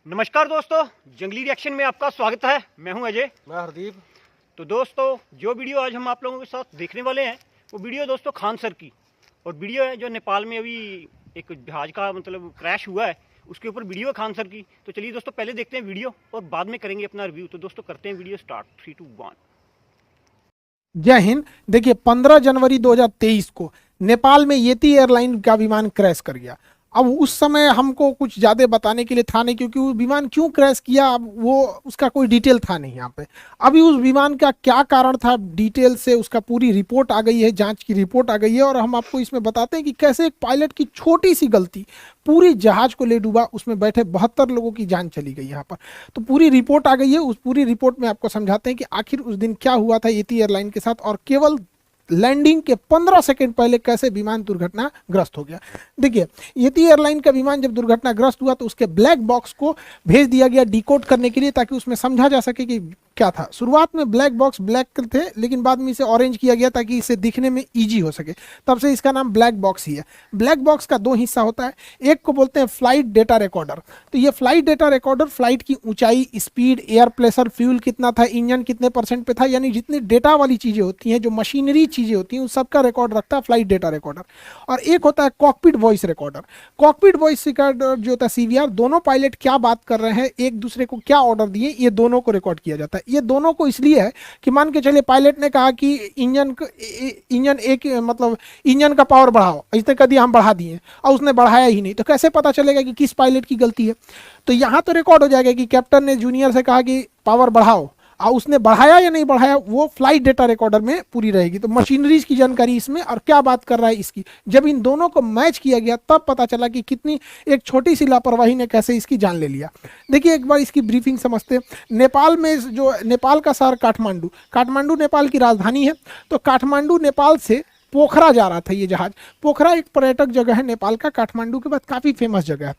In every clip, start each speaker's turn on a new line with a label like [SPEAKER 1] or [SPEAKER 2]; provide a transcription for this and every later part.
[SPEAKER 1] नमस्कार दोस्तों, जंगली रिएक्शन में आपका स्वागत है। मैं हूं अजय।
[SPEAKER 2] मैं हरदीप।
[SPEAKER 1] तो दोस्तों, जो वीडियो आज हम आप लोगों के साथ देखने वाले हैं वो वीडियो दोस्तों खान सर की, और वीडियो है जो नेपाल में अभी एक जहाज का क्रैश हुआ है, उसके ऊपर वीडियो है खान सर की। तो चलिए दोस्तों, पहले देखते हैं वीडियो और बाद में करेंगे अपना रिव्यू। तो दोस्तों करते हैं वीडियो स्टार्ट। 3, 2, 1।
[SPEAKER 3] जय हिंद। देखिए 15 जनवरी 2023 को नेपाल में येती एयरलाइन का विमान क्रैश कर गया। अब उस समय हमको कुछ ज़्यादा बताने के लिए था नहीं, क्योंकि वो विमान क्यों क्रैश किया अब वो उसका कोई डिटेल था नहीं यहाँ पे। अभी उस विमान का क्या कारण था डिटेल से उसका पूरी रिपोर्ट आ गई है, जांच की रिपोर्ट आ गई है, और हम आपको इसमें बताते हैं कि कैसे एक पायलट की छोटी सी गलती पूरी जहाज को ले डूबा, उसमें बैठे 72 लोगों की जान चली गई यहाँ पर। तो पूरी रिपोर्ट आ गई है, उस पूरी रिपोर्ट में आपको समझाते हैं कि आखिर उस दिन क्या हुआ था येती एयरलाइन के साथ, और केवल लैंडिंग के 15 सेकंड पहले कैसे विमान दुर्घटनाग्रस्त हो गया। देखिए येती एयरलाइन का विमान जब दुर्घटनाग्रस्त हुआ तो उसके ब्लैक बॉक्स को भेज दिया गया डिकोड करने के लिए, ताकि उसमें समझा जा सके कि क्या था। शुरुआत में ब्लैक बॉक्स ब्लैक थे, लेकिन बाद में इसे ऑरेंज किया गया ताकि इसे दिखने में इजी हो सके, तब से इसका नाम ब्लैक बॉक्स ही है। ब्लैक बॉक्स का 2 हिस्सा होता है, एक को बोलते हैं फ्लाइट डेटा रिकॉर्डर। तो ये फ्लाइट डेटा रिकॉर्डर फ्लाइट की ऊंचाई, स्पीड, एयर प्रेशर, फ्यूल कितना था, इंजन कितने % पे था, यानी जितनी डेटा वाली चीजें होती हैं, जो मशीनरी चीजें होती हैं, उन सबका रिकॉर्ड रखता है फ्लाइट डेटा रिकॉर्डर। और एक होता है cockpit voice recorder. Cockpit voice recorder जो होता है CVR, दोनों पायलट क्या बात कर रहे हैं, एक दूसरे को क्या ऑर्डर दिए, ये दोनों को रिकॉर्ड किया जाता है। ये दोनों को इसलिए है कि मान के चलिए पायलट ने कहा कि इंजन इंजन का पावर बढ़ाओ, इसने कह दिया हम बढ़ा दिए और उसने बढ़ाया ही नहीं, तो कैसे पता चलेगा कि किस पायलट की गलती है। तो यहाँ तो रिकॉर्ड हो जाएगा कि कैप्टन ने जूनियर से कहा कि पावर बढ़ाओ, और उसने बढ़ाया या नहीं बढ़ाया वो फ्लाइट डेटा रिकॉर्डर में पूरी रहेगी। तो मशीनरीज की जानकारी इसमें, और क्या बात कर रहा है इसकी, जब इन दोनों को मैच किया गया तब पता चला कि कितनी एक छोटी सी लापरवाही ने कैसे इसकी जान ले लिया। देखिए एक बार इसकी ब्रीफिंग समझते हैं। नेपाल में जो नेपाल का शहर काठमांडू नेपाल की राजधानी है। तो काठमांडू नेपाल से पोखरा जा रहा था ये जहाज। पोखरा एक पर्यटक जगह है नेपाल का, काठमांडू के बाद काफ़ी फेमस जगह है।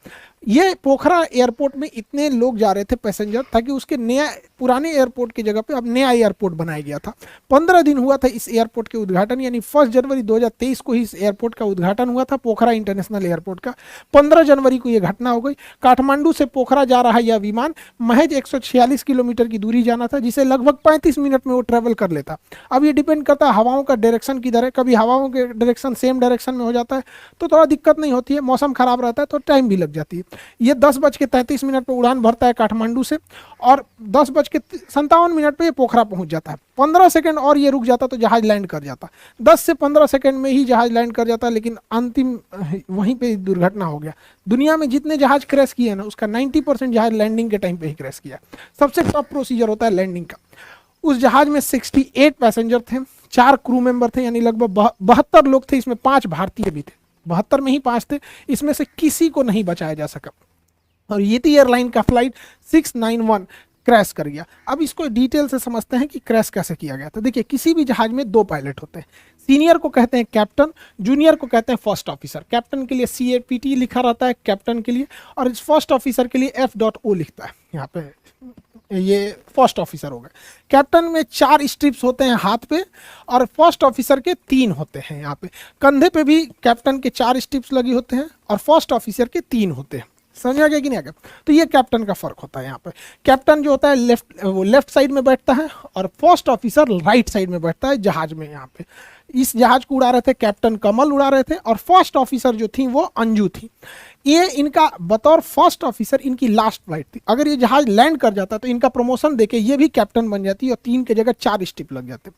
[SPEAKER 3] ये पोखरा एयरपोर्ट में इतने लोग जा रहे थे पैसेंजर, ताकि उसके नया पुराने एयरपोर्ट की जगह पे अब नया एयरपोर्ट बनाया गया था। 15 दिन हुआ था इस एयरपोर्ट के उद्घाटन, यानी 1 जनवरी 2023 को ही इस एयरपोर्ट का उद्घाटन हुआ था, पोखरा इंटरनेशनल एयरपोर्ट का। 15 जनवरी को ये घटना हो गई। काठमांडू से पोखरा जा रहा यह विमान महज 146 किलोमीटर की दूरी जाना था, जिसे लगभग 35 मिनट में वो ट्रेवल कर लेता। अब ये डिपेंड करता है हवाओं का डायरेक्शन किधर है। कभी हवाओं के डायरेक्शन सेम डायरेक्शन में हो जाता है तो थोड़ा दिक्कत नहीं होती है, मौसम खराब रहता है तो टाइम भी लग जाती है। ये 10:33 पर उड़ान भरता है काठमांडू से, और 10:57 पे ये पोखरा पहुंच जाता है। 15 सेकंड और ये रुक जाता तो जहाज लैंड कर जाता। 10 से 15 सेकंड में ही जहाज लैंड कर जाता, लेकिन अंतिम वहीं पे दुर्घटना हो गया। दुनिया में जितने जहाज क्रैश किए ना, उसका 90% जहाज लैंडिंग के टाइम पे ही क्रैश किया। सबसे टफ प्रोसीजर होता है लैंडिंग का। उस जहाज में 68 पैसेंजर थे, 4 क्रू मेंबर थे, यानी लगभग 72 लोग थे। इसमें 5 भारतीय भी थे, 72 में ही 5 थे। इसमें से किसी को नहीं बचाया जा सका, और येती एयरलाइन का फ्लाइट 691 क्रैश कर गया। अब इसको डिटेल से समझते हैं कि क्रैश कैसे किया गया। तो देखिए किसी भी जहाज में 2 पायलट होते हैं। सीनियर को कहते हैं कैप्टन, जूनियर को कहते हैं फर्स्ट ऑफिसर। कैप्टन के लिए CAPT लिखा रहता है कैप्टन के लिए, और इस फर्स्ट ऑफिसर के लिए F.O लिखता है। यहाँ पे ये फर्स्ट ऑफिसर हो गए। कैप्टन में 4 स्ट्रिप्स होते हैं हाथ पे, और फर्स्ट ऑफिसर के 3 होते हैं। यहाँ पे कंधे पे भी कैप्टन के 4 स्ट्रिप्स लगी होते हैं, और फर्स्ट ऑफिसर के 3 होते हैं। समझ आ गया कि नहीं आ गया? तो ये कैप्टन का फर्क होता है। यहाँ पे कैप्टन जो होता है लेफ्ट साइड में बैठता है, और फर्स्ट ऑफिसर राइट साइड में बैठता है जहाज में। यहाँ पे इस जहाज को उड़ा रहे थे कैप्टन कमल उड़ा रहे थे, और फर्स्ट ऑफिसर जो थी वो अंजू थी। ये इनका बतौर फर्स्ट ऑफिसर इनकी लास्ट फ्लाइट थी। अगर ये जहाज लैंड कर जाता तो इनका प्रमोशन देके ये भी कैप्टन बन जाती और 3 की जगह 4 स्टिप लग जाते।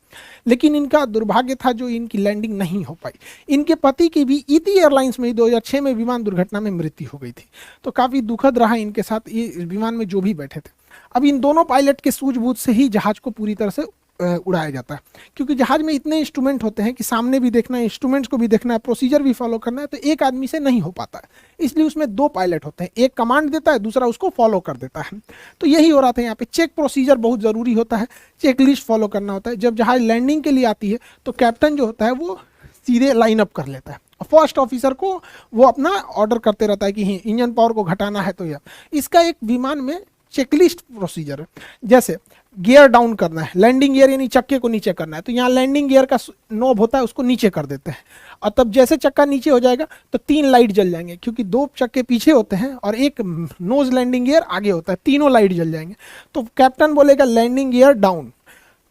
[SPEAKER 3] लेकिन इनका दुर्भाग्य था जो इनकी लैंडिंग नहीं हो पाई। इनके पति की भी येती एयरलाइंस में 2006 में विमान दुर्घटना में मृत्यु हो गई थी। तो काफ़ी दुखद रहा इनके साथ, ये विमान में जो भी बैठे थे। अब इन दोनों पायलट के सूझबूझ से ही जहाज को पूरी तरह से उड़ाया जाता है, क्योंकि जहाज में इतने इंस्ट्रूमेंट होते हैं कि सामने भी देखना है, इंस्ट्रूमेंट्स को भी देखना है, प्रोसीजर भी फॉलो करना है, तो एक आदमी से नहीं हो पाता है। इसलिए उसमें 2 पायलट होते हैं, एक कमांड देता है, दूसरा उसको फॉलो कर देता है। तो यही हो रहा था यहाँ पे। चेक प्रोसीजर बहुत ज़रूरी होता है, चेक लिस्ट फॉलो करना होता है। जब जहाज लैंडिंग के लिए आती है तो कैप्टन जो होता है वो सीधे लाइन अप कर लेता है, फर्स्ट ऑफिसर को वो अपना ऑर्डर करते रहता है कि इंजन पावर को घटाना है। तो यह इसका एक विमान में चेकलिस्ट प्रोसीजर है। जैसे गियर डाउन करना है, लैंडिंग गियर यानी चक्के को नीचे करना है, तो यहाँ लैंडिंग गियर का नोब होता है, उसको नीचे कर देते हैं, और तब जैसे चक्का नीचे हो जाएगा तो 3 लाइट जल जाएंगे, क्योंकि 2 चक्के पीछे होते हैं और एक नोज लैंडिंग गियर आगे होता है, तीनों लाइट जल जाएंगे। तो कैप्टन बोलेगा लैंडिंग गियर डाउन,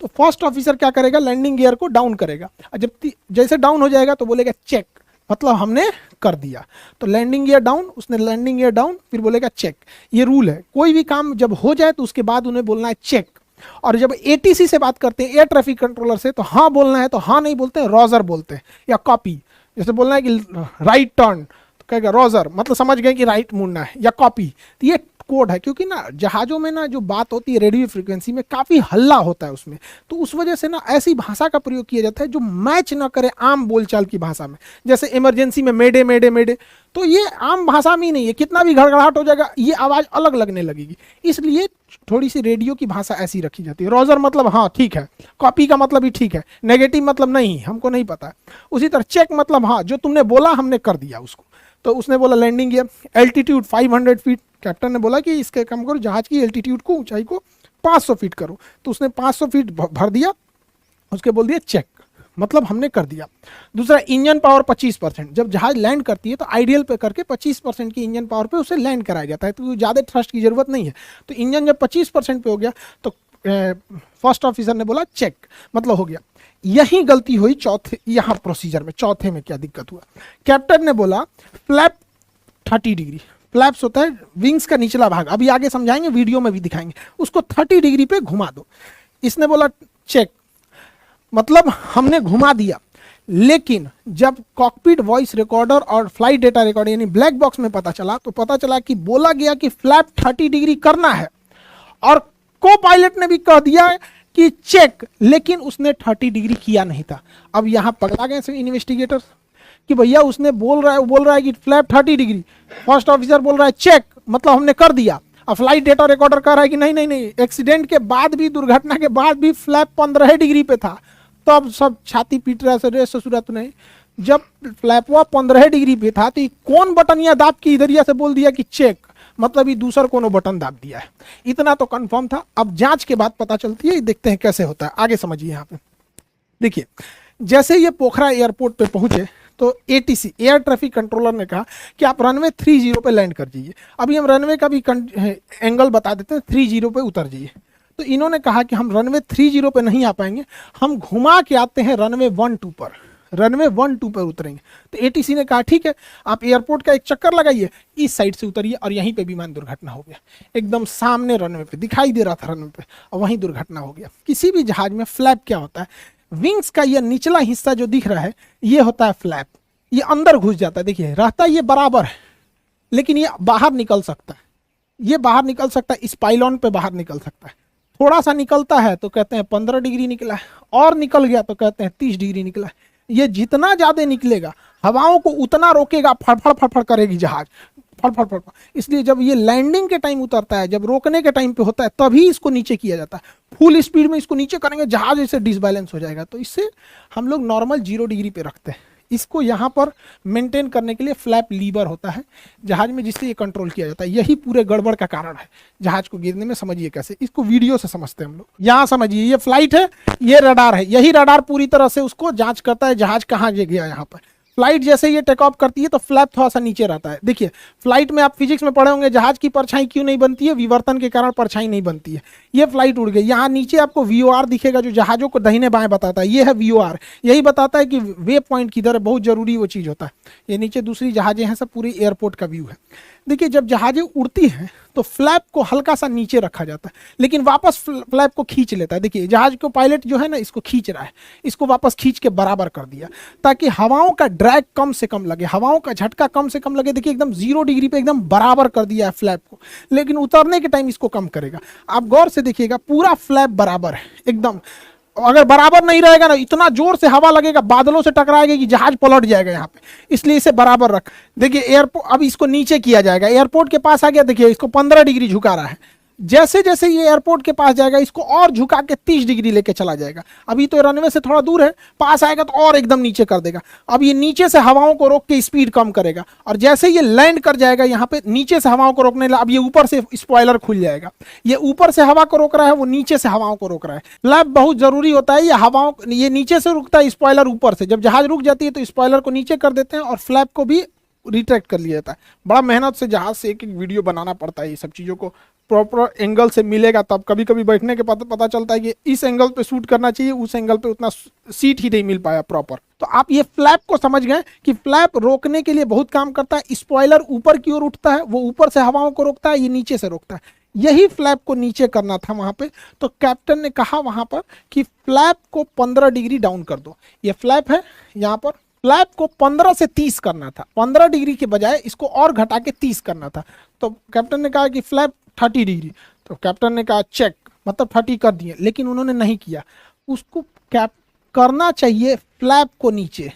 [SPEAKER 3] तो फर्स्ट ऑफिसर क्या करेगा, लैंडिंग गियर को डाउन करेगा, और जब जैसे डाउन हो जाएगा तो बोलेगा चेक, मतलब हमने कर दिया। तो लैंडिंग गियर डाउन, उसने लैंडिंग गियर डाउन, फिर बोलेगा चेक। ये रूल है, कोई भी काम जब हो जाए तो उसके बाद उन्हें बोलना है चेक। और जब एटीसी से बात करते हैं, एयर ट्रैफिक कंट्रोलर से, तो हाँ बोलना है तो हाँ नहीं बोलते हैं, रोजर बोलते हैं, या कॉपी। जैसे बोलना है कि राइट टर्न, तो कहेगा रोजर, मतलब समझ गए कि राइट मुड़ना है, या कॉपी। तो ये कोड है, क्योंकि ना जहाज़ों में ना जो बात होती है रेडियो फ्रीक्वेंसी में काफ़ी हल्ला होता है उसमें, तो उस वजह से ना ऐसी भाषा का प्रयोग किया जाता है जो मैच ना करे आम बोलचाल की भाषा में। जैसे इमरजेंसी में मेडे मेडे मेडे, तो ये आम भाषा में ही नहीं है, कितना भी घड़घड़ाहट हो जाएगा ये आवाज़ अलग लगने लगेगी, इसलिए थोड़ी सी रेडियो की भाषा ऐसी रखी जाती है। रोजर मतलब हाँ ठीक है, कॉपी का मतलब भी ठीक है, नेगेटिव मतलब नहीं हमको नहीं पता है। उसी तरह चेक मतलब हाँ जो तुमने बोला हमने कर दिया उसको। तो उसने बोला landing gear, altitude 500 feet, captain ने बोला कि इसके काम करो, जहाज की एल्टीट्यूड को, ऊंचाई को 500 फीट करो, तो उसने 500 फीट भर दिया, उसके बोल दिया चेक, मतलब हमने कर दिया। दूसरा इंजन पावर 25%, जब जहाज लैंड करती है तो आइडियल पे करके 25% की इंजन पावर पे उसे लैंड कराया जाता है, तो ज़्यादा थ्रस्ट की जरूरत नहीं है। तो इंजन जब 25% पे हो गया तो फर्स्ट ऑफिसर ने बोला चेक, मतलब हो गया। यही गलती हुई चौथे यहाँ प्रोसीजर में। चौथे में क्या दिक्कत हुआ, कैप्टन ने बोला फ्लैप 30 डिग्री, फ्लैप्स होता है विंग्स का निचला भाग, अभी आगे समझाएंगे, वीडियो में भी दिखाएंगे, उसको 30 डिग्री पे घुमा दो। इसने बोला चेक, मतलब हमने घुमा दिया। लेकिन जब कॉकपिट वॉइस रिकॉर्डर और फ्लाइट डेटा रिकॉर्डर यानी ब्लैक बॉक्स में पता चला, तो पता चला कि बोला गया कि फ्लैप 30 डिग्री करना है, और को पायलट ने भी कह दिया कि चेक, लेकिन उसने 30 डिग्री किया नहीं था। अब यहाँ पकड़ा गए इन्वेस्टिगेटर्स कि भैया उसने बोल रहा है कि फ्लैप 30 डिग्री, फर्स्ट ऑफिसर बोल रहा है चेक, मतलब हमने कर दिया। अब फ्लाइट डेटा रिकॉर्डर कह रहा है कि नहीं नहीं नहीं, एक्सीडेंट के बाद भी, दुर्घटना के बाद भी फ्लैप 15 डिग्री पे था। तो अब सब छाती पीट रहा है, सूरत नहीं, जब फ्लैपवा 15 डिग्री पे था तो कौन बटन या दाब की इधरिया से बोल दिया कि चेक, मतलब ये दूसरा कोनो बटन दाब दिया है। इतना तो कंफर्म था। अब जांच के बाद पता चलती है, देखते हैं कैसे होता है, आगे समझिए। यहाँ पे देखिए, जैसे ये पोखरा एयरपोर्ट पे पहुंचे तो एटीसी एयर ट्रैफिक कंट्रोलर ने कहा कि आप रनवे 30 पे लैंड कर जाइए। अभी हम रनवे का भी एंगल बता देते हैं, 30 पे उतर जाइए। तो इन्होंने कहा कि हम रनवे 30 पे नहीं आ पाएंगे, हम घुमा के आते हैं रनवे 12 पर, रनवे 12 पर उतरेंगे। तो एटीसी ने कहा ठीक है, आप एयरपोर्ट का एक चक्कर लगाइए, इस साइड से उतरिए, और यहीं पे विमान दुर्घटना हो गया। एकदम सामने रनवे पे दिखाई दे रहा था रनवे पे, और वहीं दुर्घटना हो गया। किसी भी जहाज में फ्लैप क्या होता है, विंग्स का ये निचला हिस्सा जो दिख रहा है ये होता है फ्लैप, ये अंदर घुस जाता है। देखिए रहता ये बराबर है, लेकिन ये बाहर निकल सकता है, ये बाहर निकल सकता है, इस पाइलॉन पे बाहर निकल सकता है। थोड़ा सा निकलता है तो कहते हैं 15 डिग्री निकला है, और निकल गया तो कहते हैं 30 डिग्री निकला है। ये जितना ज्यादा निकलेगा हवाओं को उतना रोकेगा, फड़फड़ फड़फड़ करेगी जहाज, फड़फड़ फड़फड़। इसलिए जब ये लैंडिंग के टाइम उतरता है, जब रोकने के टाइम पे होता है, तभी इसको नीचे किया जाता है। फुल स्पीड में इसको नीचे करेंगे, जहाज ऐसे डिसबैलेंस हो जाएगा। तो इससे हम लोग नॉर्मल 0 डिग्री पे रखते हैं। इसको यहाँ पर मेंटेन करने के लिए फ्लैप लीवर होता है जहाज में, जिससे ये कंट्रोल किया जाता है। यही पूरे गड़बड़ का कारण है जहाज को गिरने में। समझिए कैसे, इसको वीडियो से समझते हैं हम लोग। यहाँ समझिए, ये फ्लाइट है, ये रडार है, यही रडार पूरी तरह से उसको जांच करता है जहाज कहाँ गया। यहाँ पर फ्लाइट जैसे ये टेक ऑफ करती है तो फ्लैप थोड़ा सा नीचे रहता है। देखिए फ्लाइट में आप फिजिक्स में पढ़े होंगे, जहाज की परछाई क्यों नहीं बनती है, विवर्तन के कारण परछाई नहीं बनती है। ये फ्लाइट उड़ गई, यहाँ नीचे आपको VOR दिखेगा जो जहाजों को दाहिने बाएं बताता है, ये है VOR। यही बताता है कि वे पॉइंट किधर है, बहुत जरूरी वो चीज़ होता है। ये नीचे दूसरी जहाजें हैं, सब पूरी एयरपोर्ट का व्यू है। देखिए जब जहाजें उड़ती हैं तो फ्लैप को हल्का सा नीचे रखा जाता है, लेकिन वापस फ्लैप को खींच लेता है। देखिए जहाज को पायलट जो है ना, इसको खींच रहा है, इसको वापस खींच के बराबर कर दिया ताकि हवाओं का ड्रैग कम से कम लगे, हवाओं का झटका कम से कम लगे। देखिए एकदम 0 डिग्री पे एकदम बराबर कर दिया है फ्लैप को, लेकिन उतरने के टाइम इसको कम करेगा। आप गौर से देखिएगा, पूरा फ्लैप बराबर है एकदम। अगर बराबर नहीं रहेगा ना, इतना जोर से हवा लगेगा, बादलों से टकराएगा कि जहाज पलट जाएगा यहाँ पे, इसलिए इसे बराबर रख। देखिए एयरपोर्ट, अब इसको नीचे किया जाएगा, एयरपोर्ट के पास आ गया, देखिए इसको 15 डिग्री झुका रहा है, जैसे जैसे ये एयरपोर्ट के पास जाएगा इसको और झुका के 30 डिग्री लेके चला जाएगा। अभी तो रनवे से थोड़ा दूर है, पास आएगा तो और एकदम नीचे कर देगा। अब ये नीचे से हवाओं को रोक के स्पीड कम करेगा, और जैसे ये लैंड कर जाएगा यहाँ पे नीचे से हवाओं को रोकने लगा, अब ये ऊपर से स्पॉइलर खुल जाएगा। ये ऊपर से हवा को रोक रहा है, वो नीचे से हवाओं को रोक रहा है। फ्लैप बहुत जरूरी होता है, ये नीचे से रुकता है, स्पॉइलर ऊपर से। जब जहाज रुक जाती है तो स्पॉइलर को नीचे कर देते हैं और फ्लैप को भी रिट्रैक्ट कर लिया जाता है। बड़ा मेहनत से जहाज से एक एक वीडियो बनाना पड़ता है, ये सब चीज़ों को प्रॉपर एंगल से मिलेगा तब। कभी कभी बैठने के पता चलता है कि इस एंगल पे शूट करना चाहिए, उस एंगल पे उतना सीट ही नहीं मिल पाया प्रॉपर। तो आप ये फ्लैप को समझ गए कि फ्लैप रोकने के लिए बहुत काम करता है। स्पॉइलर ऊपर की ओर उठता है, वो ऊपर से हवाओं को रोकता है, ये नीचे से रोकता है। यही फ्लैप को नीचे करना था वहां पे, तो कैप्टन ने कहा वहां पर कि फ्लैप को 15 डिग्री डाउन कर दो। ये फ्लैप है, यहाँ पर फ्लैप को 15 से 30 करना था, 15 डिग्री के बजाय इसको और घटा के 30 करना था। तो कैप्टन ने कहा कि फ्लैप 30 डिग्री, तो कैप्टन ने कहा चेक, मतलब 30 कर दिए, लेकिन उन्होंने नहीं किया। उसको करना चाहिए फ्लैप को नीचे,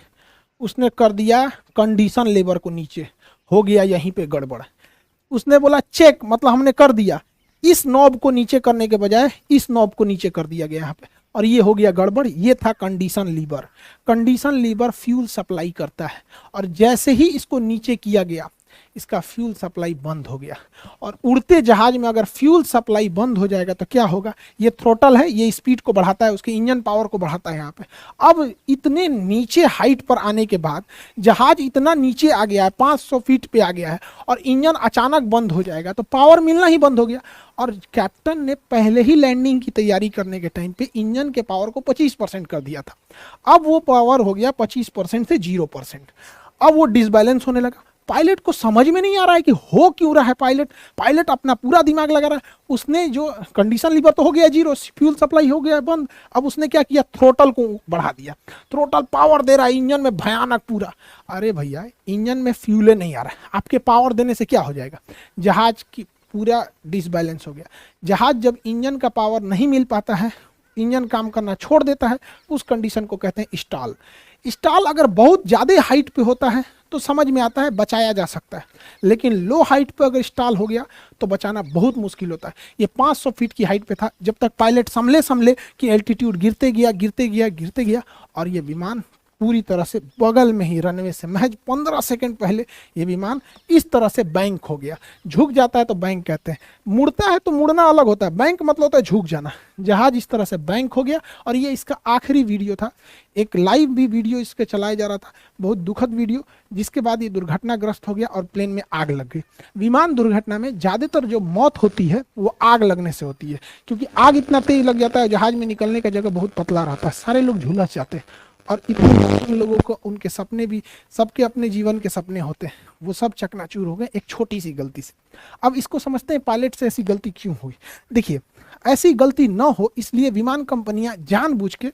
[SPEAKER 3] उसने कर दिया कंडीशन लेबर को नीचे, हो गया यहीं पे गड़बड़। उसने बोला चेक, मतलब हमने कर दिया, इस नॉब को नीचे करने के बजाय इस नॉब को नीचे कर दिया गया यहाँ पे, और ये हो गया गड़बड़। ये था condition lever. Condition lever fuel supply करता है, और जैसे ही इसको नीचे किया गया इसका फ्यूल सप्लाई बंद हो गया। और उड़ते जहाज में अगर फ्यूल सप्लाई बंद हो जाएगा तो क्या होगा, ये थ्रोटल है, ये स्पीड को बढ़ाता है, उसके इंजन पावर को बढ़ाता है यहाँ पे। अब इतने नीचे हाइट पर आने के बाद जहाज इतना नीचे आ गया है, 500 फीट पे आ गया है, और इंजन अचानक बंद हो जाएगा तो पावर मिलना ही बंद हो गया। और कैप्टन ने पहले ही लैंडिंग की तैयारी करने के टाइम पे इंजन के पावर को 25% कर दिया था। अब वो पावर हो गया 25% से 0%। अब वो डिसबैलेंस होने लगा। पायलट को समझ में नहीं आ रहा है कि हो क्यों रहा है। पायलट अपना पूरा दिमाग लगा रहा है। उसने जो कंडीशन लीवर तो हो गया 0, फ्यूल सप्लाई हो गया बंद। अब उसने क्या किया, थ्रोटल को बढ़ा दिया। थ्रोटल पावर दे रहा है इंजन में भयानक पूरा। अरे भैया, इंजन में फ्यूल नहीं आ रहा है, आपके पावर देने से क्या हो जाएगा, जहाज की पूरा डिसबैलेंस हो गया। जहाज जब इंजन का पावर नहीं मिल पाता है, इंजन काम करना छोड़ देता है, उस कंडीशन को कहते हैं स्टॉल। स्टॉल अगर बहुत ज़्यादा हाइट पे होता है तो समझ में आता है, बचाया जा सकता है, लेकिन लो हाइट पे अगर स्टॉल हो गया तो बचाना बहुत मुश्किल होता है। ये 500 फीट की हाइट पे था, जब तक पायलट संभले कि एल्टीट्यूड गिरते गया और ये विमान पूरी तरह से बगल में ही रनवे से महज 15 सेकंड पहले ये विमान इस तरह से बैंक हो गया। झुक जाता है तो बैंक कहते हैं, मुड़ता है तो मुड़ना अलग होता है, बैंक मतलब होता है झुक जाना। जहाज इस तरह से बैंक हो गया, और ये इसका आखिरी वीडियो था। एक लाइव भी वीडियो इसके चलाया जा रहा था, बहुत दुखद वीडियो, जिसके बाद ये दुर्घटनाग्रस्त हो गया और प्लेन में आग लग गई। विमान दुर्घटना में ज़्यादातर जो मौत होती है वो आग लगने से होती है, क्योंकि आग इतना तेज लग जाता है, जहाज में निकलने का जगह बहुत पतला रहता है, सारे लोग झुलस जाते हैं। और इतने लोगों को उनके सपने भी, सबके अपने जीवन के सपने होते हैं, वो सब चकनाचूर हो गए एक छोटी सी गलती से। अब इसको समझते हैं पायलट से ऐसी गलती क्यों हुई। देखिए, ऐसी गलती ना हो इसलिए विमान कंपनियां जानबूझ के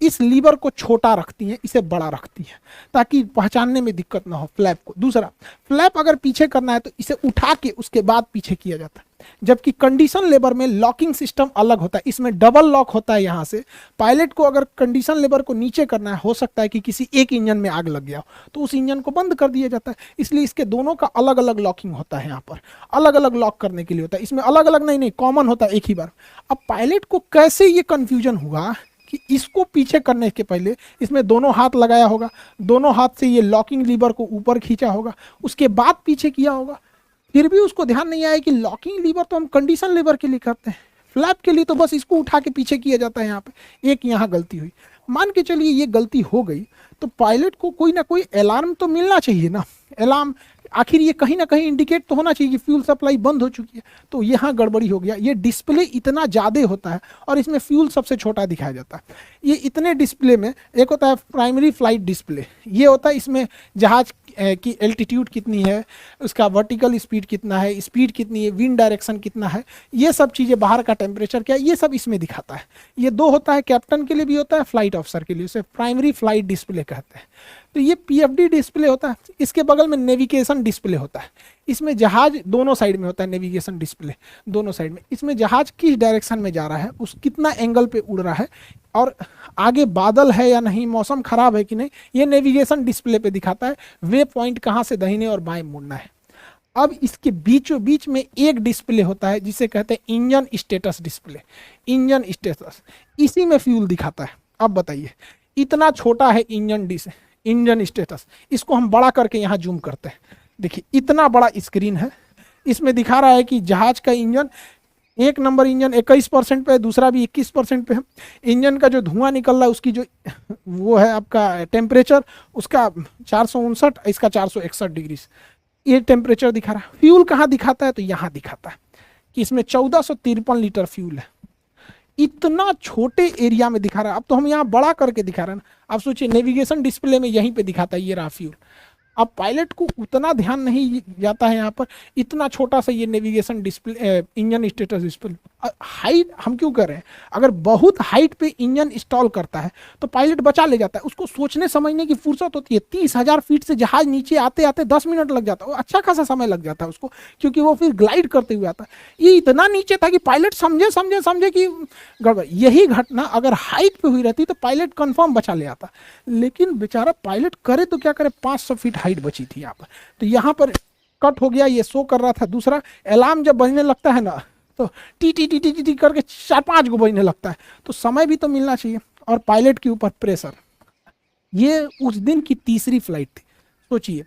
[SPEAKER 3] इस लीवर को छोटा रखती हैं, इसे बड़ा रखती हैं, ताकि पहचानने में दिक्कत ना हो फ्लैप को। दूसरा, फ्लैप अगर पीछे करना है तो इसे उठा के उसके बाद पीछे किया जाता है, जबकि कंडीशन लेबर में लॉकिंग सिस्टम अलग होता है, इसमें डबल लॉक होता है। यहाँ से पायलट को अगर कंडीशन लेबर को नीचे करना है, हो सकता है कि किसी एक इंजन में आग लग गया हो तो उस इंजन को बंद कर दिया जाता है, इसलिए इसके दोनों का अलग अलग लॉकिंग होता है। यहाँ पर अलग अलग लॉक करने के लिए होता है, इसमें अलग अलग नहीं, कॉमन होता है एक ही बार। अब पायलट को कैसे ये कंफ्यूजन हुआ कि इसको पीछे करने के पहले इसमें दोनों हाथ लगाया होगा, दोनों हाथ से ये लॉकिंग लीवर को ऊपर खींचा होगा, उसके बाद पीछे किया होगा, फिर भी उसको ध्यान नहीं आया कि लॉकिंग लीवर तो हम कंडीशन लीवर के लिए करते हैं, फ्लैप के लिए तो बस इसको उठा के पीछे किया जाता है। यहाँ पे एक यहाँ गलती हुई, मान के चलिए ये गलती हो गई तो पायलट को कोई ना कोई अलार्म तो मिलना चाहिए ना। अलार्म आखिर ये कहीं ना कहीं इंडिकेट तो होना चाहिए कि फ्यूल सप्लाई बंद हो चुकी है। तो यहाँ गड़बड़ी हो गया, ये डिस्प्ले इतना ज़्यादा होता है और इसमें फ्यूल सबसे छोटा दिखाया जाता है। ये इतने डिस्प्ले में एक होता है प्राइमरी फ्लाइट डिस्प्ले, ये होता है इसमें जहाज की एल्टीट्यूड कितनी है, उसका वर्टिकल स्पीड कितना है, स्पीड कितनी है, विंड डायरेक्शन कितना है, ये सब चीज़ें, बाहर का टेम्परेचर क्या है, ये सब इसमें दिखाता है। ये दो होता है, कैप्टन के लिए भी होता है, फ्लाइट ऑफिसर के लिए, उसे प्राइमरी फ्लाइट डिस्प्ले कहते हैं। तो ये पीएफडी डिस्प्ले होता है, इसके बगल में नेविगेशन डिस्प्ले होता है, इसमें जहाज दोनों साइड में होता है, नेविगेशन डिस्प्ले दोनों साइड में, इसमें जहाज किस डायरेक्शन में जा रहा है, उस कितना एंगल पे उड़ रहा है और आगे बादल है या नहीं, मौसम खराब है कि नहीं, ये नेविगेशन डिस्प्ले पे दिखाता है। वे पॉइंट कहाँ से दाहिने और बाएं मुड़ना है। अब इसके बीचों बीच में एक डिस्प्ले होता है जिसे कहते हैं engine status display. Engine status, इसी में फ्यूल दिखाता है। अब बताइए, इतना छोटा है इंजन स्टेटस, इसको हम बड़ा करके यहाँ जूम करते हैं। देखिए इतना बड़ा स्क्रीन है, इसमें दिखा रहा है कि जहाज का इंजन, एक नंबर इंजन 21% पे है, दूसरा भी 21% पे है। इंजन का जो धुआं निकल रहा है उसकी जो वो है आपका टेम्परेचर, उसका 459, इसका 461 डिग्री, ये टेम्परेचर दिखा रहा है। फ्यूल कहाँ दिखाता है, तो यहाँ दिखाता है कि इसमें 1453 लीटर फ्यूल है। इतना छोटे एरिया में दिखा रहा है। अब तो हम यहाँ बड़ा करके दिखा रहे हैं ना। आप सोचिए नेविगेशन डिस्प्ले में यहीं पे दिखाता है ये रहा फ्यूल। अब पायलट को उतना ध्यान नहीं जाता है यहाँ पर, इतना छोटा सा ये navigation display, engine status display. Height हम क्यों कर रहे हैं, अगर बहुत हाइट पे इंजन इंस्टॉल करता है तो पायलट बचा ले जाता है, उसको सोचने समझने की फुर्सत होती है। 30,000 फीट से जहाज नीचे आते आते 10 मिनट लग जाता है, वो अच्छा खासा समय लग जाता है उसको, क्योंकि वो फिर ग्लाइड करते हुए आता है। ये इतना नीचे था कि पायलट समझे कि गड़बड़। यही घटना अगर हाइट पे हुई रहती तो पायलट कंफर्म बचा ले आता, लेकिन बेचारा पायलट करे तो क्या करे, 500 फीट हाइट बची थी यहाँ पर। तो यहाँ पर कट हो गया, ये शो कर रहा था। दूसरा, अलार्म जब बजने लगता है ना तो T T T T T T करके 4-5 गो बजने लगता है, तो समय भी तो मिलना चाहिए। और पायलट के ऊपर प्रेशर, ये उस दिन की तीसरी फ्लाइट थी। सोचिए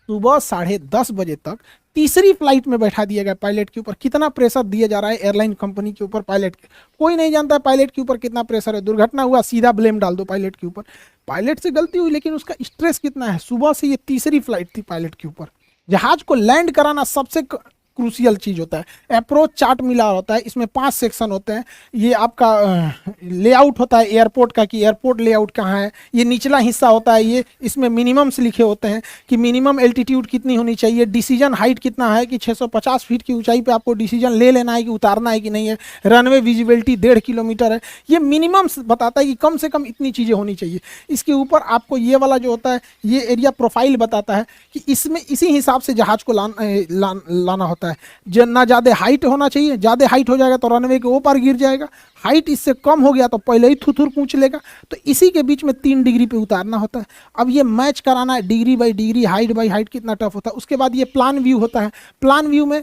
[SPEAKER 3] सुबह 10:30 बजे तक तीसरी फ्लाइट में बैठा दिया गया पायलट के ऊपर। कितना प्रेशर दिया जा रहा है एयरलाइन कंपनी के ऊपर पायलट के, कोई नहीं जानता है पायलट के ऊपर कितना प्रेशर है। दुर्घटना हुआ, सीधा ब्लेम डाल दो पायलट के ऊपर। पायलट से गलती हुई, लेकिन उसका स्ट्रेस कितना है। सुबह से ये तीसरी फ्लाइट थी पायलट के ऊपर। जहाज को लैंड कराना सबसे क्रूशियल चीज होता है। अप्रोच चार्ट मिला होता है, इसमें 5 सेक्शन होते हैं। ये आपका लेआउट होता है एयरपोर्ट का, कि एयरपोर्ट लेआउट कहाँ है। ये निचला हिस्सा होता है, ये इसमें मिनिमम्स लिखे होते हैं कि मिनिमम एल्टीट्यूड कितनी होनी चाहिए, डिसीजन हाइट कितना है कि 650 फीट की ऊंचाई पे आपको डिसीजन ले लेना है कि उतारना है कि नहीं है। रनवे विजिबिलिटी 1.5 किलोमीटर है, ये मिनिमम्स बताता है कि कम से कम इतनी चीज़ें होनी चाहिए। इसके ऊपर आपको ये वाला जो होता है ये एरिया प्रोफाइल बताता है कि इसमें इसी हिसाब से जहाज को लाना होता है। ना ज़्यादा हाइट होना चाहिए, ज़्यादा हाइट हो जाएगा तो रनवे के ऊपर गिर जाएगा, हाइट इससे कम हो गया तो पहले ही थुथुर पूछ लेगा। तो इसी के बीच में 3 डिग्री पे उतारना होता है। अब ये मैच कराना है degree by degree, height by height, कितना टफ होता है। उसके बाद ये प्लान व्यू होता है। प्लान व्यू में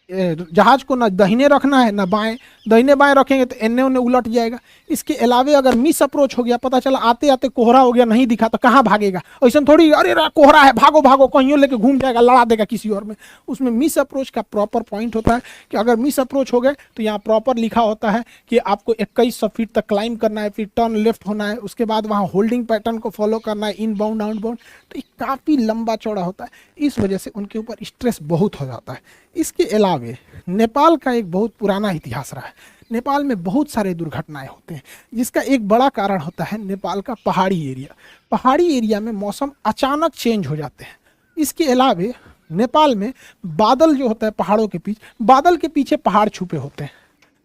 [SPEAKER 3] जहाज को ना दाहिने रखना है ना बाएं, दाहिने बाएं रखेंगे तो एन्ने उन्ने उलट जाएगा। इसके अलावे अगर मिस अप्रोच हो गया, पता चला आते आते कोहरा हो गया, नहीं दिखा, तो कहाँ भागेगा। ऐसा थोड़ी अरे कोहरा है भागो भागो, कहीं लेके घूम जाएगा, लड़ा देगा किसी और में। उसमें मिस अप्रोच का प्रॉपर पॉइंट होता है कि अगर मिस अप्रोच हो गए तो यहाँ प्रॉपर लिखा होता है कि आपको 2100 फीट तक क्लाइंब करना है, फिर टर्न लेफ्ट होना है, उसके बाद वहाँ होल्डिंग पैटर्न को फॉलो करना है, इन बाउंड आउट बाउंड। तो ये काफ़ी लंबा चौड़ा होता है, इस वजह से उनके ऊपर स्ट्रेस बहुत हो जाता है। इसके अलावे नेपाल का एक बहुत पुराना इतिहास रहा है। नेपाल में बहुत सारे दुर्घटनाएं होते हैं, जिसका एक बड़ा कारण होता है नेपाल का पहाड़ी एरिया। पहाड़ी एरिया में मौसम अचानक चेंज हो जाते हैं। इसके अलावे नेपाल में बादल जो होता है पहाड़ों के पीछे, बादल के पीछे पहाड़ छुपे होते हैं।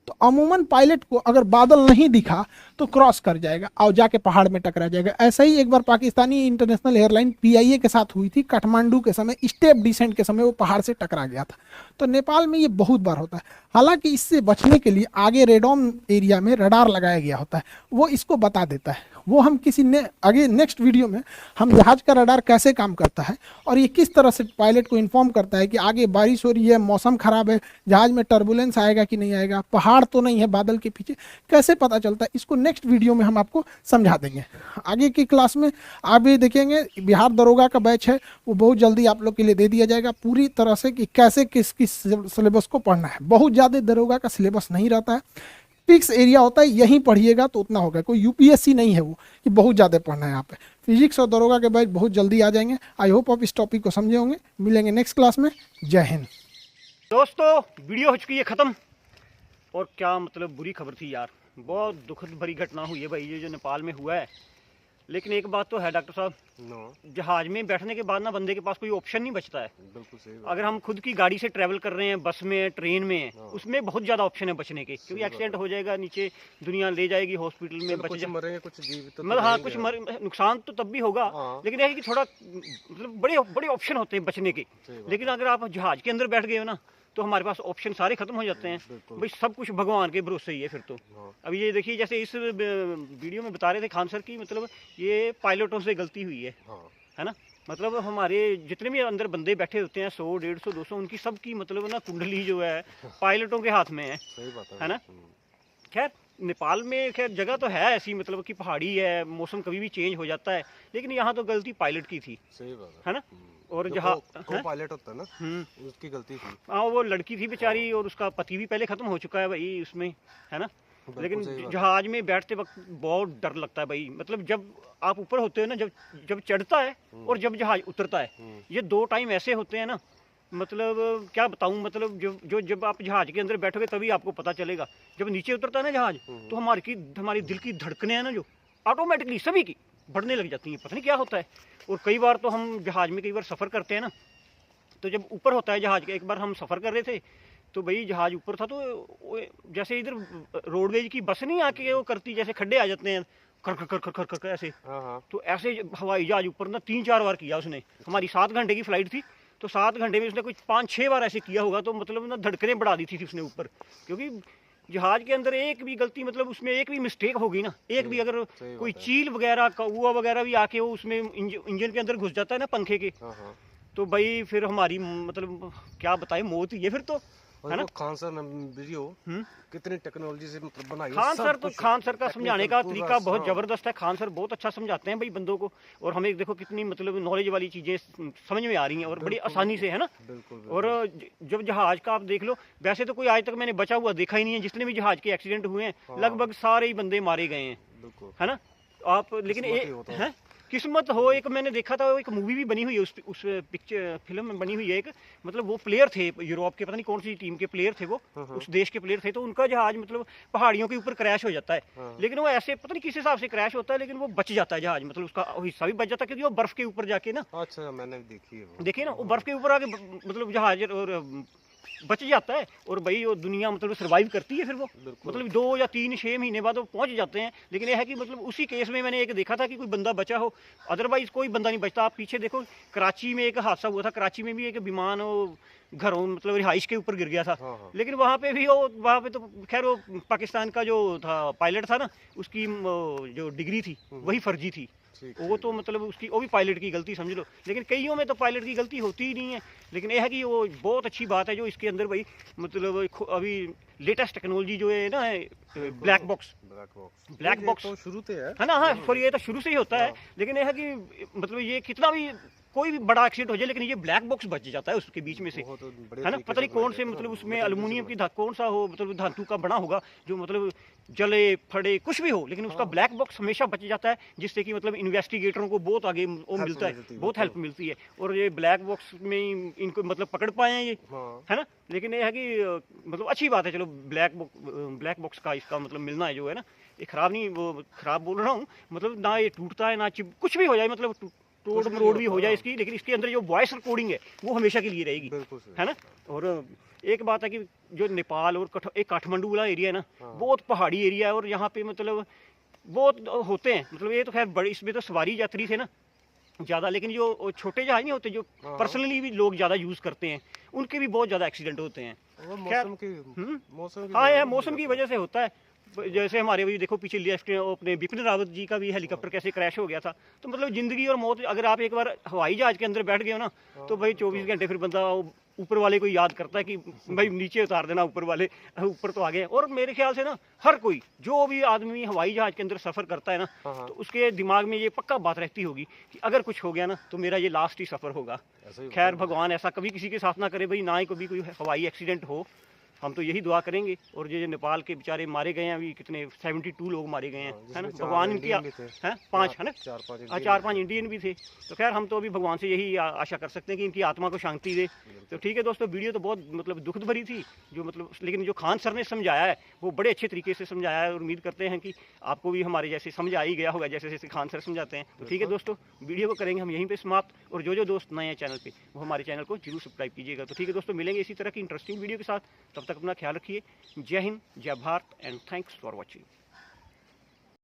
[SPEAKER 3] तो अमूमन पायलट को अगर बादल नहीं दिखा तो क्रॉस कर जाएगा और जाके पहाड़ में टकरा जाएगा। ऐसा ही एक बार पाकिस्तानी इंटरनेशनल एयरलाइन PIA के साथ हुई थी। काठमांडू के समय स्टेप डिसेंट के समय वो पहाड़ से टकरा गया था। तो नेपाल में ये बहुत बार होता है। हालांकि इससे बचने के लिए आगे रेडॉन एरिया में रडार लगाया गया होता है, वो इसको बता देता है। वो हम आगे नेक्स्ट वीडियो में हम जहाज का रडार कैसे काम करता है और ये किस तरह से पायलट को इन्फॉर्म करता है कि आगे बारिश हो रही है, मौसम खराब है, जहाज में टर्बुलेंस आएगा कि नहीं आएगा, पहाड़ तो नहीं है बादल के पीछे, कैसे पता चलता है, इसको नेक्स्ट वीडियो में हम आपको समझा देंगे। आगे की क्लास में आप भी देखेंगे। बिहार दरोगा का बैच है, वो बहुत जल्दी आप लोग के लिए दे दिया जाएगा पूरी तरह से कि कैसे किस किस सिलेबस को पढ़ना है। बहुत ज़्यादा दरोगा का सिलेबस नहीं रहता है, फिक्स एरिया होता है, यहीं पढ़िएगा तो उतना होगा। कोई UPSC नहीं है वो कि बहुत ज़्यादा पढ़ना है यहाँ पे। फिजिक्स और दरोगा के बैच बहुत जल्दी आ जाएंगे। आई होप आप इस टॉपिक को समझे होंगे। मिलेंगे नेक्स्ट क्लास में। जय हिंद
[SPEAKER 1] दोस्तों, वीडियो हो चुकी है ख़त्म। और क्या मतलब बुरी खबर थी यार, बहुत दुखद भरी घटना हुई है भाई ये जो नेपाल में हुआ है। लेकिन एक बात तो है डॉक्टर साहब, जहाज में बैठने के बाद ना बंदे के पास कोई ऑप्शन नहीं बचता है।
[SPEAKER 2] बिल्कुल सही।
[SPEAKER 1] अगर हम खुद की गाड़ी से ट्रैवल कर रहे हैं, बस में, ट्रेन में,
[SPEAKER 2] हाँ।
[SPEAKER 1] उसमें बहुत ज़्यादा ऑप्शन है बचने के, क्योंकि एक्सीडेंट हो जाएगा, नीचे दुनिया ले जाएगी हॉस्पिटल में, बच
[SPEAKER 2] कुछ मरेंगे कुछ जीवित तो
[SPEAKER 1] मतलब हाँ
[SPEAKER 2] रहेंगे।
[SPEAKER 1] कुछ नुकसान तो तब भी होगा।
[SPEAKER 2] हाँ।
[SPEAKER 1] लेकिन यह है कि थोड़ा मतलब बड़े बड़े ऑप्शन होते हैं बचने के।
[SPEAKER 2] सही बात।
[SPEAKER 1] लेकिन अगर आप जहाज के अंदर बैठ गए हो ना तो हमारे पास ऑप्शन सारे खत्म हो जाते हैं
[SPEAKER 2] बिल्कुल।
[SPEAKER 1] भाई। सब कुछ भगवान के भरोसे ही है फिर तो।
[SPEAKER 2] हाँ।
[SPEAKER 1] अब ये देखिए जैसे इस वीडियो में बता रहे थे खान सर की, मतलब ये पायलटों से गलती हुई है
[SPEAKER 2] हाँ।
[SPEAKER 1] है ना। मतलब हमारे जितने भी अंदर बंदे बैठे होते हैं 100 150 200 उनकी सबकी मतलब ना कुंडली जो है पायलटों के हाथ में है।
[SPEAKER 2] सही बात
[SPEAKER 1] है ना। खैर नेपाल में खैर जगह तो है ऐसी मतलब कि पहाड़ी है, मौसम कभी भी चेंज हो जाता है, लेकिन यहाँ तो गलती पायलट की थी।
[SPEAKER 2] सही बात
[SPEAKER 1] है ना। और
[SPEAKER 2] जो
[SPEAKER 1] जहाँ
[SPEAKER 2] को पायलट होता है ना, उसकी गलती थी।
[SPEAKER 1] हाँ वो लड़की थी बेचारी और उसका पति भी पहले खत्म हो चुका है भाई उसमें। है ना। लेकिन जहाज में बैठते वक्त बहुत डर लगता है भाई, मतलब जब आप ऊपर होते हो ना, जब जब चढ़ता है और जब जहाज उतरता है, ये 2 टाइम ऐसे होते हैं ना, मतलब क्या बताऊं, मतलब जब आप जहाज के अंदर बैठोगे तभी आपको पता चलेगा। जब नीचे उतरता है ना जहाज, तो हमारी दिल की धड़कनें हैं ना जो ऑटोमेटिकली सभी की बढ़ने लग जाती हैं, पता नहीं क्या होता है। और कई बार तो हम जहाज में कई बार सफ़र करते हैं ना, तो जब ऊपर होता है जहाज के, एक बार हम सफ़र कर रहे थे तो भाई जहाज ऊपर था, तो जैसे इधर रोडवेज की बस नहीं आके वो करती, जैसे खड्डे आ जाते हैं कर कर कर कर कर कर कर ऐसे, तो ऐसे हवाई जहाज ऊपर ना 3-4 बार किया उसने। हमारी 7 घंटे की फ़्लाइट थी, तो 7 घंटे में उसने कुछ 5-6 बार ऐसे किया होगा, तो मतलब ना धड़कनें बढ़ा दी थी उसने ऊपर। क्योंकि जहाज के अंदर एक भी गलती, मतलब उसमें एक भी मिस्टेक होगी ना, एक भी अगर कोई चील वगैरह कौआ वगैरह भी आके वो उसमें इंजन के अंदर घुस जाता है ना पंखे के, तो भाई फिर हमारी मतलब क्या बताए मौत ही है फिर तो। है ना।
[SPEAKER 2] खान सर ने वीडियो कितनी टेक्नोलॉजी से मतलब बनाई है।
[SPEAKER 1] खान सर का समझाने का तरीका बहुत जबरदस्त है। खान सर बहुत अच्छा समझाते हैं भाई बंदों को, और हमें देखो कितनी मतलब नॉलेज वाली चीजें समझ में आ रही हैं और बड़ी आसानी से। है ना। और जब जहाज का आप देख लो, वैसे तो कोई आज तक मैंने बचा हुआ देखा ही नहीं है। जितने भी जहाज के एक्सीडेंट हुए हैं लगभग सारे ही बंदे मारे गए हैं। है ना। आप लेकिन किस्मत हो। एक मैंने देखा था, एक मूवी भी बनी हुई है, उस पिक्चर फिल्म में बनी हुई है एक, मतलब वो प्लेयर थे यूरोप के, पता नहीं कौन सी टीम के प्लेयर थे वो, उस देश के प्लेयर थे, तो उनका जहाज मतलब पहाड़ियों के ऊपर क्रैश हो जाता है। लेकिन वो ऐसे पता नहीं किस हिसाब से क्रैश होता है, लेकिन वो बच जाता है जहाज, मतलब उसका हिस्सा भी बच जाता है, क्योंकि वो बर्फ के ऊपर जाके ना,
[SPEAKER 2] अच्छा मैंने देखी है,
[SPEAKER 1] देखिए ना, वो बर्फ के ऊपर आके मतलब जहाज और बच जाता है, और भाई वो दुनिया मतलब सर्वाइव करती है फिर वो, मतलब 2 या 3-6 महीने बाद वो पहुंच जाते हैं। लेकिन ये है कि मतलब उसी केस में मैंने एक देखा था कि कोई बंदा बचा हो, अदरवाइज कोई बंदा नहीं बचता। आप पीछे देखो, कराची में एक हादसा हुआ था, कराची में भी एक विमान घरों मतलब रिहाइश के ऊपर गिर गया था। लेकिन वहाँ पे भी वहाँ पे तो खैर वो पाकिस्तान का जो था पायलट था ना, उसकी जो डिग्री थी वही फर्जी थी। वो तो मतलब उसकी वो भी पायलट की गलती समझ लो। लेकिन कईयों में तो पायलट की गलती होती ही नहीं है। लेकिन यह है कि वो बहुत अच्छी बात है जो इसके अंदर भाई मतलब अभी लेटेस्ट टेक्नोलॉजी जो है ना, ब्लैक बॉक्स
[SPEAKER 2] तो शुरू से है
[SPEAKER 1] ना। हाँ सॉरी, ये तो शुरू से ही होता है। लेकिन यह है कि मतलब ये कितना भी कोई भी बड़ा एक्सीडेंट हो जाए, लेकिन ये ब्लैक बॉक्स बच जाता है उसके बीच में से। है ना। पता नहीं कौन से मतलब उसमें एल्युमिनियम की कौन सा हो, मतलब धातु का बना होगा जो मतलब जले फटे कुछ भी हो, लेकिन उसका ब्लैक बॉक्स हमेशा बच जाता है, जिससे कि मतलब इन्वेस्टिगेटरों को बहुत आगे वो मिलता है, बहुत हेल्प मिलती है। और ये ब्लैक बॉक्स में इनको मतलब पकड़ पाए हैं ये। है ना। लेकिन ये है कि मतलब अच्छी बात है, चलो ब्लैक बॉक्स का इसका मतलब मिलना है जो है ना, ये खराब नहीं, वो खराब बोल रहा हूँ, मतलब ना ये टूटता है ना कुछ भी हो जाए, मतलब रोड भी हो जाए इसकी, लेकिन इसके अंदर जो वॉइस रिकॉर्डिंग है वो हमेशा के लिए रहेगी। है ना। और एक बात है कि जो नेपाल और एक काठमांडू वाला एरिया है ना, बहुत पहाड़ी एरिया है, और यहाँ पे मतलब बहुत होते हैं, मतलब ये तो खैर बड़ी, इसमें तो सवारी यात्री थे ना ज़्यादा, लेकिन जो छोटे जहाज नहीं होते जो पर्सनली भी लोग ज़्यादा यूज़ करते हैं, उनके भी बहुत ज़्यादा एक्सीडेंट होते हैं। हाँ, यह मौसम की वजह से होता है। जैसे हमारे भी देखो पीछे लेफ्ट अपने बिपिन रावत जी का भी हेलीकॉप्टर कैसे क्रैश हो गया था। तो मतलब ज़िंदगी और मौत, अगर आप एक बार हवाई जहाज के अंदर बैठ गए हो ना, तो भाई 24 घंटे फिर बंदा ऊपर वाले को याद करता है कि भाई नीचे उतार देना, ऊपर वाले ऊपर तो आ गए। और मेरे ख्याल से ना हर कोई जो भी आदमी हवाई जहाज के अंदर सफ़र करता है ना, तो उसके दिमाग में ये पक्का बात रहती होगी कि अगर कुछ हो गया ना तो मेरा ये लास्ट ही सफ़र होगा। खैर भगवान ऐसा कभी किसी के साथ ना करे भाई, ना ही कभी कोई हवाई एक्सीडेंट हो, हम तो यही दुआ करेंगे। और जो नेपाल के बेचारे मारे गए हैं अभी, कितने 72 लोग मारे गए हैं। है ना। भगवान इनकी हैं 5, है ना, 4-5 इंडियन भी थे। तो खैर हम तो अभी भगवान से यही आशा कर सकते हैं कि इनकी आत्मा को शांति दे। तो ठीक है दोस्तों, वीडियो तो बहुत मतलब दुखद भरी थी जो मतलब, लेकिन जो खान सर ने समझाया है वो बड़े अच्छे तरीके से समझाया है, और उम्मीद करते हैं कि आपको भी हमारे जैसे समझ आ ही गया होगा जैसे जैसे खान सर समझाते हैं। तो ठीक है दोस्तों, वीडियो को करेंगे हम यहीं पे समाप्त, और जो दोस्त नए हैं चैनल पे वो हमारे चैनल को जरूर सब्सक्राइब कीजिएगा। तो ठीक है दोस्तों, मिलेंगे इसी तरह की इंटरेस्टिंग वीडियो के साथ। तब तक अपना ख्याल रखिए। जय हिंद, जय Bharat, and thanks for watching.